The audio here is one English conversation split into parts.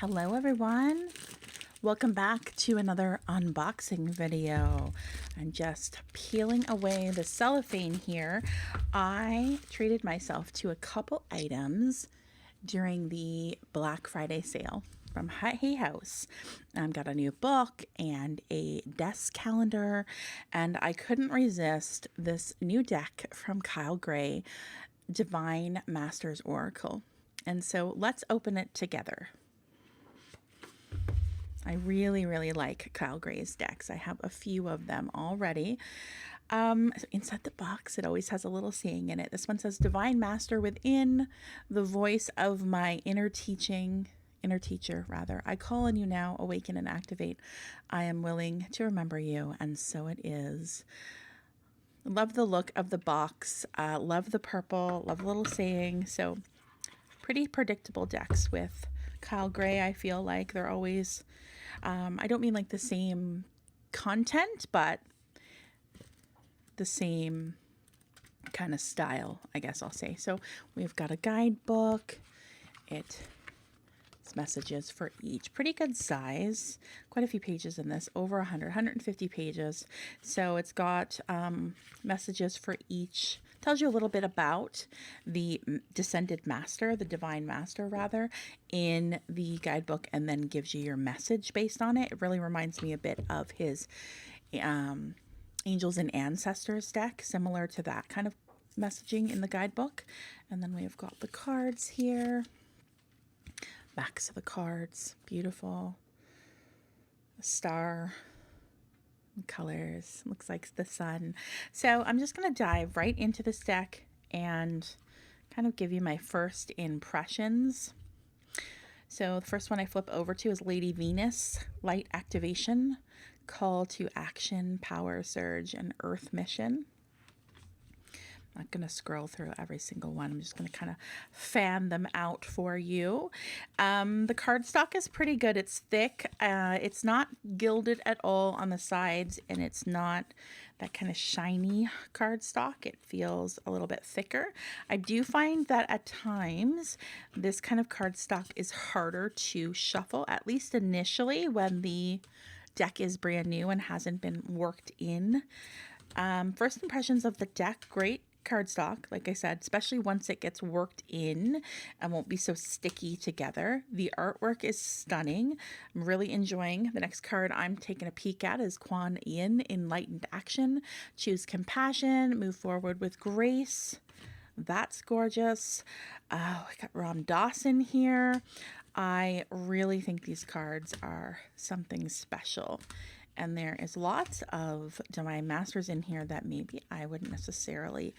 Hello everyone, welcome back to another unboxing video. I'm just peeling away the cellophane here. I treated myself to a couple items during the Black Friday sale from Hay House. Got a new book and a desk calendar, and I couldn't resist this new deck from Kyle Gray, Divine Masters Oracle. And so let's open it together. I really like Kyle Gray's decks. I have a few of them already. Inside the box, it always has a little saying in it. This one says, Divine Master within the voice of my inner teacher, I call on you now, awaken and activate. I am willing to remember you, and so it is. Love the look of the box. Love the purple. Love the little saying. So pretty predictable decks with Kyle Gray. I feel like they're always, I don't mean like the same content, but the same kind of style, I guess I'll say. So we've got a guidebook. It's messages for each. Pretty good size. Quite a few pages in this. Over 150 pages. So it's got messages for each. Tells you a little bit about the descended master, the divine master rather, in the guidebook, and then gives you your message based on it. It really reminds me a bit of his Angels and Ancestors deck, similar to that kind of messaging in the guidebook. And then we've got the cards here. Backs of the cards. Beautiful. A star. Colors. Looks like the sun. So I'm just going to dive right into this deck and kind of give you my first impressions. So the first one I flip over to is Lady Venus, Light Activation, Call to Action, Power Surge, and Earth Mission. I'm not going to scroll through every single one. I'm just going to kind of fan them out for you. The cardstock is pretty good. It's thick. It's not gilded at all on the sides, and it's not that kind of shiny cardstock. It feels a little bit thicker. I do find that at times this kind of cardstock is harder to shuffle, at least initially when the deck is brand new and hasn't been worked in. First impressions of the deck, great cardstock, like I said, especially once it gets worked in and won't be so sticky together. The artwork is stunning. I'm really enjoying. The next card I'm taking a peek at is Kuan Yin, Enlightened Action. Choose compassion, move forward with grace. That's gorgeous. I got Ram Dawson here. I really think these cards are something special. And there is lots of Divine Masters in here that maybe I wouldn't necessarily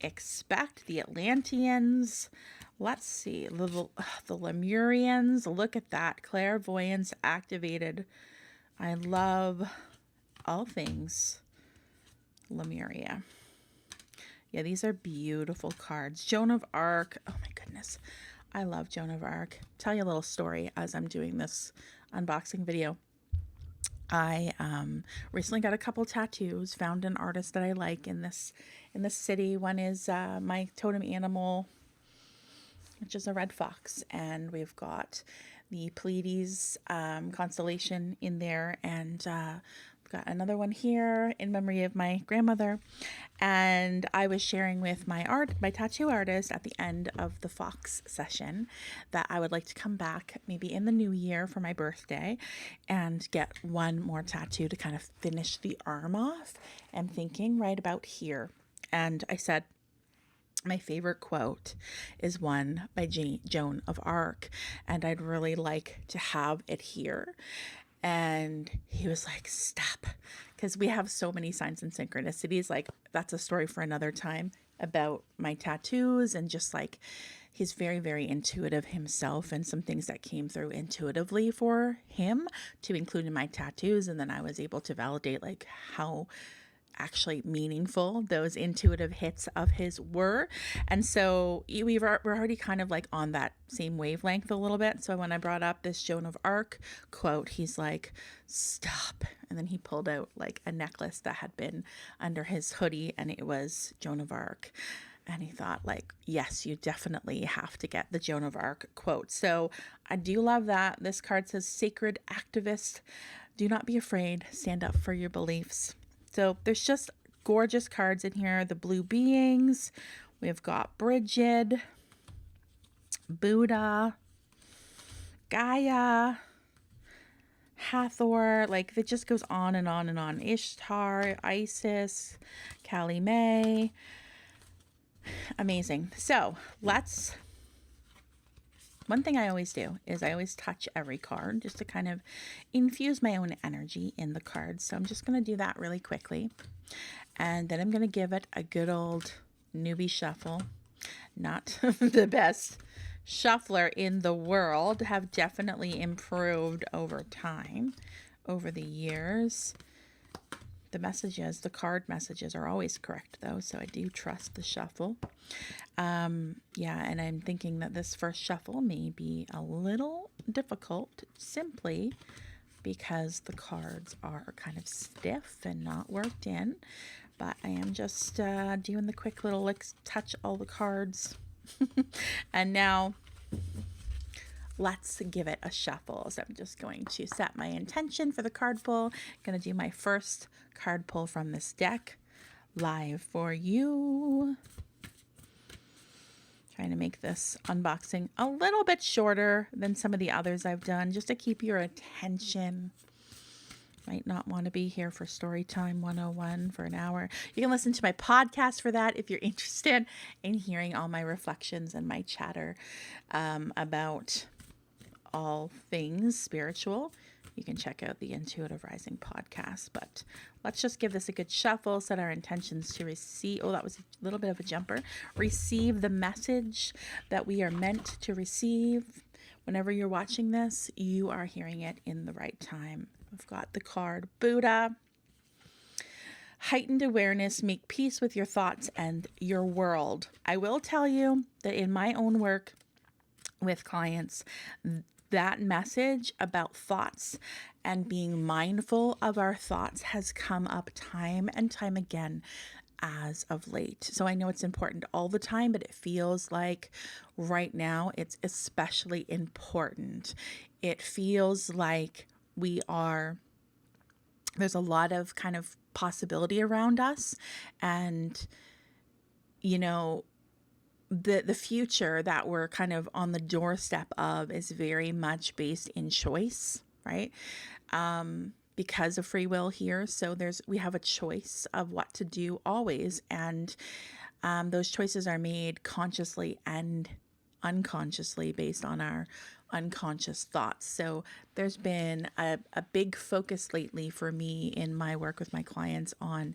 expect. The Atlanteans, let's see, the Lemurians, look at that. Clairvoyance activated. I love all things Lemuria. Yeah, these are beautiful cards. Joan of Arc, oh my goodness. I love Joan of Arc. Tell you a little story as I'm doing this unboxing video. I recently got a couple tattoos, found an artist that I like in this city. One is my totem animal, which is a red fox, and we've got the Pleiades constellation in there, and we've got another one here in memory of my grandmother. And I was sharing with my tattoo artist at the end of the Fox session that I would like to come back maybe in the new year for my birthday and get one more tattoo to kind of finish the arm off. I'm thinking right about here. And I said, my favorite quote is one by Joan of Arc, and I'd really like to have it here. And he was like, stop, because we have so many signs and synchronicities. Like, that's a story for another time about my tattoos, and just like he's very intuitive himself, and some things that came through intuitively for him to include in my tattoos. And then I was able to validate like how actually meaningful those intuitive hits of his were. And so we're already kind of like on that same wavelength a little bit. So when I brought up this Joan of Arc quote, he's like, stop. And then he pulled out like a necklace that had been under his hoodie, and it was Joan of Arc. And he thought, like, yes, you definitely have to get the Joan of Arc quote. So I do love that. This card says, Sacred Activist, do not be afraid, stand up for your beliefs. So there's just gorgeous cards in here. The Blue Beings, we've got Bridget, Buddha, Gaia, Hathor, like it just goes on and on and on. Ishtar, Isis, Kali May. Amazing. So one thing I always do is I always touch every card just to kind of infuse my own energy in the cards. So I'm just going to do that really quickly. And then I'm going to give it a good old newbie shuffle. Not the best shuffler in the world, have definitely improved over time, over the years. The card messages are always correct though, so I do trust the shuffle. Yeah, and I'm thinking that this first shuffle may be a little difficult simply because the cards are kind of stiff and not worked in, but I am just doing the quick little touch all the cards. And now let's give it a shuffle. So I'm just going to set my intention for the card pull. Going to do my first card pull from this deck live for you. Trying to make this unboxing a little bit shorter than some of the others I've done, just to keep your attention. Might not want to be here for Storytime 101 for an hour. You can listen to my podcast for that if you're interested in hearing all my reflections and my chatter about all things spiritual. You can check out the Intuitive Rising podcast. But let's just give this a good shuffle, set our intentions to receive. Oh, that was a little bit of a jumper. Receive the message that we are meant to receive. Whenever you're watching this, you are hearing it in the right time. We've got the card Buddha. Heightened awareness, make peace with your thoughts and your world. I will tell you that in my own work with clients, that message about thoughts and being mindful of our thoughts has come up time and time again as of late. So I know it's important all the time, but it feels like right now it's especially important. It feels like there's a lot of kind of possibility around us, and the future that we're kind of on the doorstep of is very much based in choice, right? Because of free will here. So we have a choice of what to do always. And those choices are made consciously and unconsciously based on our unconscious thoughts. So there's been a big focus lately for me in my work with my clients on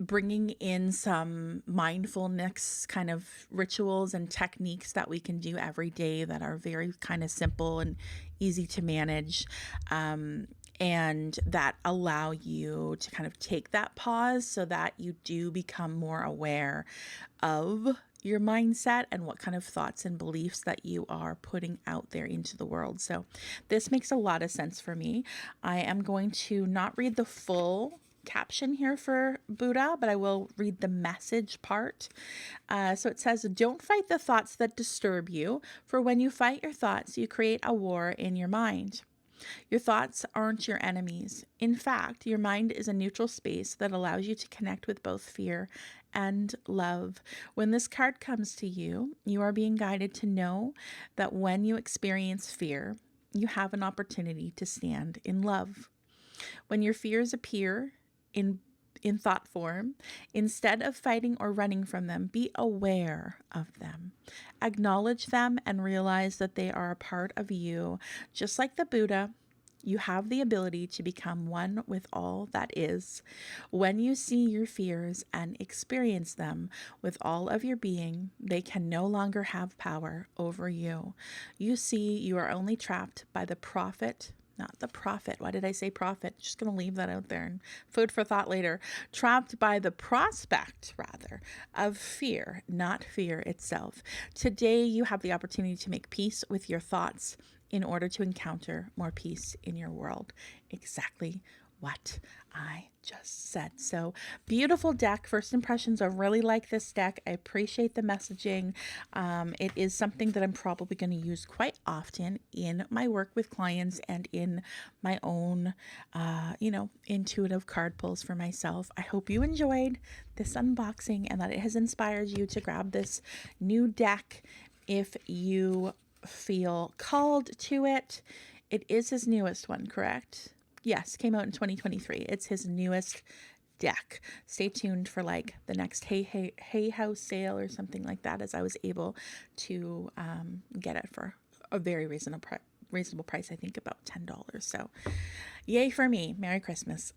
bringing in some mindfulness kind of rituals and techniques that we can do every day that are very kind of simple and easy to manage, and that allow you to kind of take that pause so that you do become more aware of your mindset and what kind of thoughts and beliefs that you are putting out there into the world. So this makes a lot of sense for me. I am going to not read the full caption here for Buddha, but I will read the message part. So it says, don't fight the thoughts that disturb you, for when you fight your thoughts, you create a war in your mind. Your thoughts aren't your enemies. In fact, your mind is a neutral space that allows you to connect with both fear and love. When this card comes to you, you are being guided to know that when you experience fear, you have an opportunity to stand in love. When your fears appear in thought form, instead of fighting or running from them, be aware of them. Acknowledge them and realize that they are a part of you. Just like the Buddha, you have the ability to become one with all that is. When you see your fears and experience them with all of your being, they can no longer have power over you. You see, you are only trapped by the not the prophet. Why did I say prophet? Just going to leave that out there and food for thought later. Trapped by the prospect, rather, of fear, not fear itself. Today, you have the opportunity to make peace with your thoughts in order to encounter more peace in your world. Exactly what I just said. So beautiful deck. First impressions, I really like this deck. I appreciate the messaging. It is something that I'm probably going to use quite often in my work with clients and in my own, intuitive card pulls for myself. I hope you enjoyed this unboxing and that it has inspired you to grab this new deck if you feel called to it. It is his newest one, correct? Yes, came out in 2023. It's his newest deck. Stay tuned for like the next Hay House sale or something like that, as I was able to get it for a very reasonable price. I think about $10. So yay for me. Merry Christmas.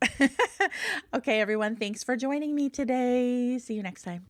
Okay, everyone. Thanks for joining me today. See you next time.